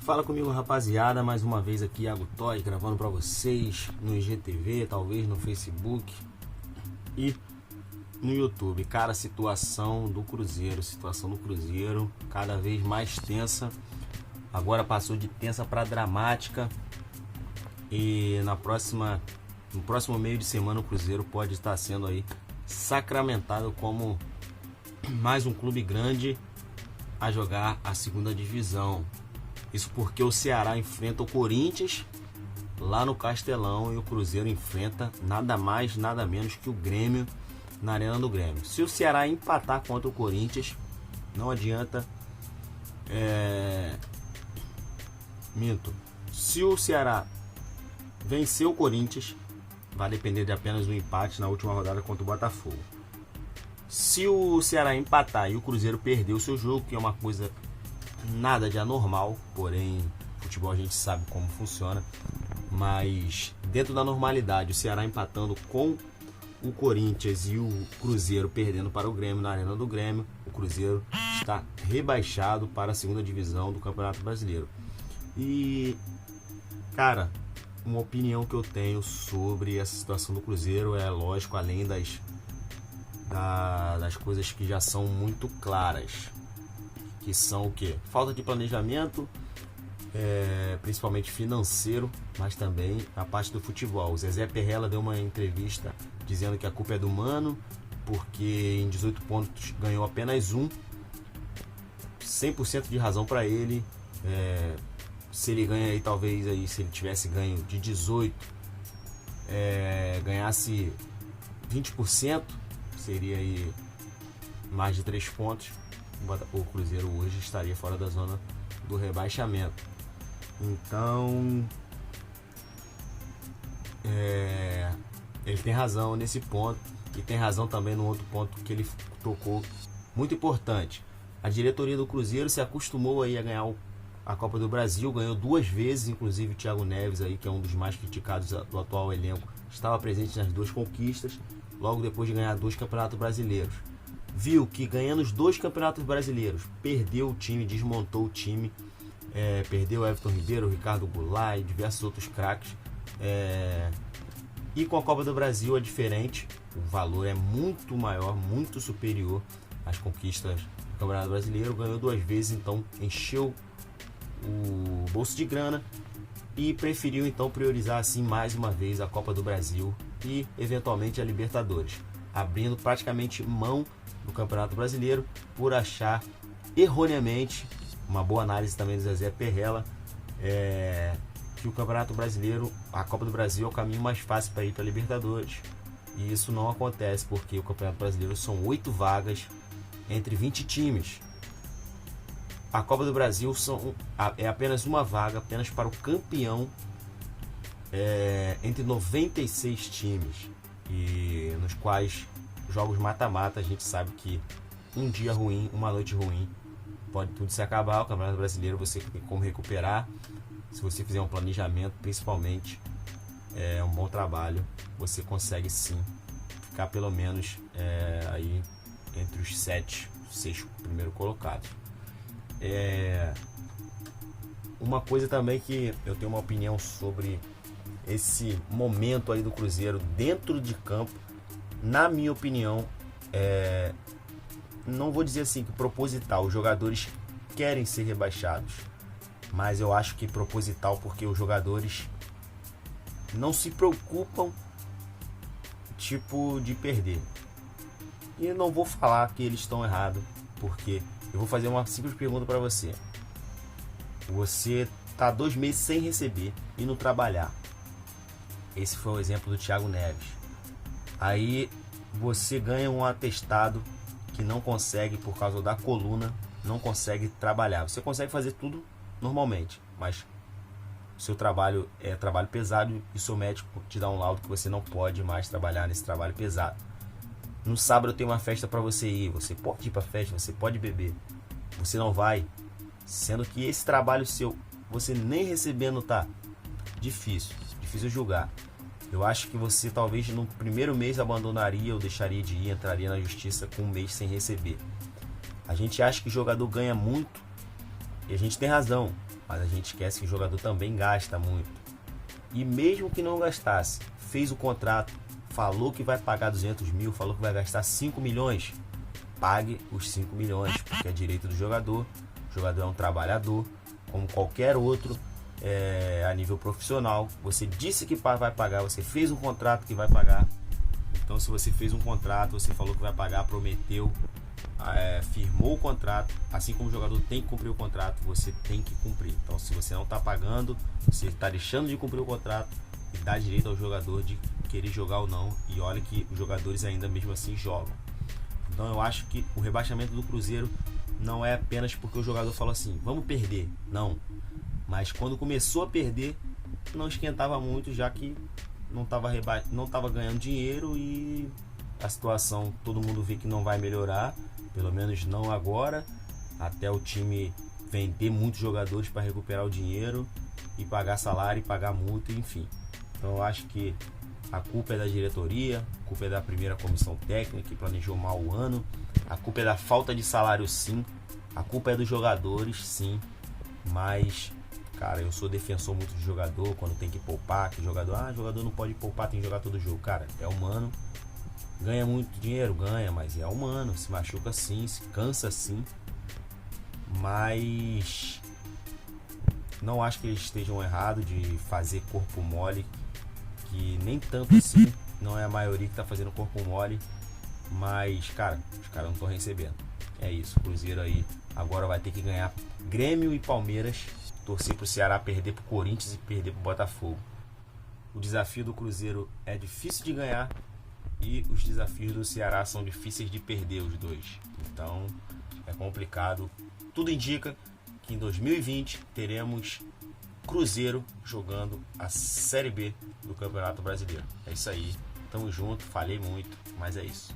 Fala comigo, rapaziada, mais uma vez aqui, Iago Toy, gravando pra vocês no IGTV, talvez no Facebook e no YouTube. Cara, situação do Cruzeiro cada vez mais tensa. Agora passou de tensa para dramática e no próximo meio de semana o Cruzeiro pode estar sendo aí sacramentado como mais um clube grande a jogar a segunda divisão. Isso porque o Ceará enfrenta o Corinthians lá no Castelão e o Cruzeiro enfrenta nada mais, nada menos que o Grêmio na Arena do Grêmio. Se o Ceará empatar contra o Corinthians, não adianta. Se o Ceará vencer o Corinthians, vai depender de apenas um empate na última rodada contra o Botafogo. Se o Ceará empatar e o Cruzeiro perder o seu jogo, que é uma coisa nada de anormal, porém futebol a gente sabe como funciona, mas dentro da normalidade, o Ceará empatando com o Corinthians e o Cruzeiro perdendo para o Grêmio na Arena do Grêmio, o Cruzeiro está rebaixado para a segunda divisão do Campeonato Brasileiro. E, cara, uma opinião que eu tenho sobre essa situação do Cruzeiro é, lógico, além das coisas que já são muito claras, que são o quê? Falta de planejamento, principalmente financeiro, mas também a parte do futebol. O Zezé Perrella deu uma entrevista dizendo que a culpa é do Mano, porque em 18 pontos ganhou apenas um. 100% de razão para ele. Se ele ganha aí, talvez aí, se ele tivesse ganho de 18, ganhasse 20%, seria aí mais de 3 pontos. O Cruzeiro hoje estaria fora da zona do rebaixamento. Então, ele tem razão nesse ponto, e tem razão também no outro ponto que ele tocou, muito importante. A diretoria do Cruzeiro se acostumou aí a ganhar a Copa do Brasil, ganhou 2 vezes, inclusive o Thiago Neves, aí, que é um dos mais criticados do atual elenco, estava presente nas 2 conquistas, logo depois de ganhar 2 campeonatos brasileiros. Viu que ganhando os 2 campeonatos brasileiros, perdeu o time, desmontou o time, perdeu o Everton Ribeiro, o Ricardo Goulart e diversos outros craques. E com a Copa do Brasil é diferente, o valor é muito maior, muito superior às conquistas do Campeonato Brasileiro. Ganhou 2 vezes, então encheu o bolso de grana e preferiu então priorizar assim mais uma vez a Copa do Brasil e eventualmente a Libertadores, abrindo praticamente mão do Campeonato Brasileiro por achar erroneamente, uma boa análise também do Zezé Perrella, que o Campeonato Brasileiro, a Copa do Brasil é o caminho mais fácil para ir para a Libertadores, e isso não acontece porque o Campeonato Brasileiro são 8 vagas entre 20 times. A Copa do Brasil é apenas uma vaga, apenas para o campeão, entre 96 times, e nos quais jogos mata-mata, a gente sabe que um dia ruim, uma noite ruim, pode tudo se acabar. O Campeonato Brasileiro você tem como recuperar, se você fizer um planejamento, principalmente um bom trabalho, você consegue sim ficar pelo menos aí entre os 6 primeiros colocados. Uma coisa também que eu tenho uma opinião sobre esse momento aí do Cruzeiro dentro de campo, na minha opinião, não vou dizer assim que proposital, os jogadores querem ser rebaixados, mas eu acho que proposital porque os jogadores não se preocupam de perder. E não vou falar que eles estão errados, porque eu vou fazer uma simples pergunta para você. Você tá 2 meses sem receber e não trabalhar. Esse foi o exemplo do Thiago Neves. Aí você ganha um atestado que não consegue, por causa da coluna, não consegue trabalhar. Você consegue fazer tudo normalmente, mas o seu trabalho é trabalho pesado e seu médico te dá um laudo que você não pode mais trabalhar nesse trabalho pesado. No sábado tem uma festa para você ir, você pode ir para festa, você pode beber, você não vai, sendo que esse trabalho seu, você nem recebendo, tá difícil julgar. Eu acho que você talvez no primeiro mês abandonaria ou deixaria de ir, entraria na justiça com 1 mês sem receber. A gente acha que o jogador ganha muito e a gente tem razão. Mas a gente esquece que o jogador também gasta muito. E mesmo que não gastasse, fez o contrato, falou que vai pagar 200 mil, falou que vai gastar 5 milhões, pague os 5 milhões, porque é direito do jogador. O jogador é um trabalhador, como qualquer outro, a nível profissional. Você disse que vai pagar, você fez um contrato que vai pagar. Então, se você fez um contrato, você falou que vai pagar, prometeu, firmou o contrato, assim como o jogador tem que cumprir o contrato, você tem que cumprir. Então, se você não está pagando, você está deixando de cumprir o contrato e dá direito ao jogador de querer jogar ou não. E olha que os jogadores ainda mesmo assim jogam. Então, eu acho que o rebaixamento do Cruzeiro não é apenas porque o jogador falou assim, vamos perder. Não. Mas quando começou a perder, não esquentava muito, já que não estava ganhando dinheiro e a situação todo mundo vê que não vai melhorar, pelo menos não agora, até o time vender muitos jogadores para recuperar o dinheiro e pagar salário e pagar multa, enfim. Então eu acho que a culpa é da diretoria, a culpa é da primeira comissão técnica que planejou mal o ano, a culpa é da falta de salário, sim, a culpa é dos jogadores, sim, mas cara, eu sou defensor muito de jogador, quando tem que poupar, que jogador não pode poupar, tem que jogar todo jogo. Cara, é humano, ganha muito dinheiro, ganha, mas é humano, se machuca sim, se cansa sim, mas não acho que eles estejam errados de fazer corpo mole, que nem tanto assim, não é a maioria que tá fazendo corpo mole, mas cara, os caras não estão recebendo. É isso, o Cruzeiro aí agora vai ter que ganhar Grêmio e Palmeiras, torcer pro Ceará perder pro Corinthians e perder pro Botafogo. O desafio do Cruzeiro é difícil de ganhar e os desafios do Ceará são difíceis de perder, os dois. Então é complicado. Tudo indica que em 2020 teremos Cruzeiro jogando a Série B do Campeonato Brasileiro. É isso aí. Tamo junto, falei muito, mas é isso.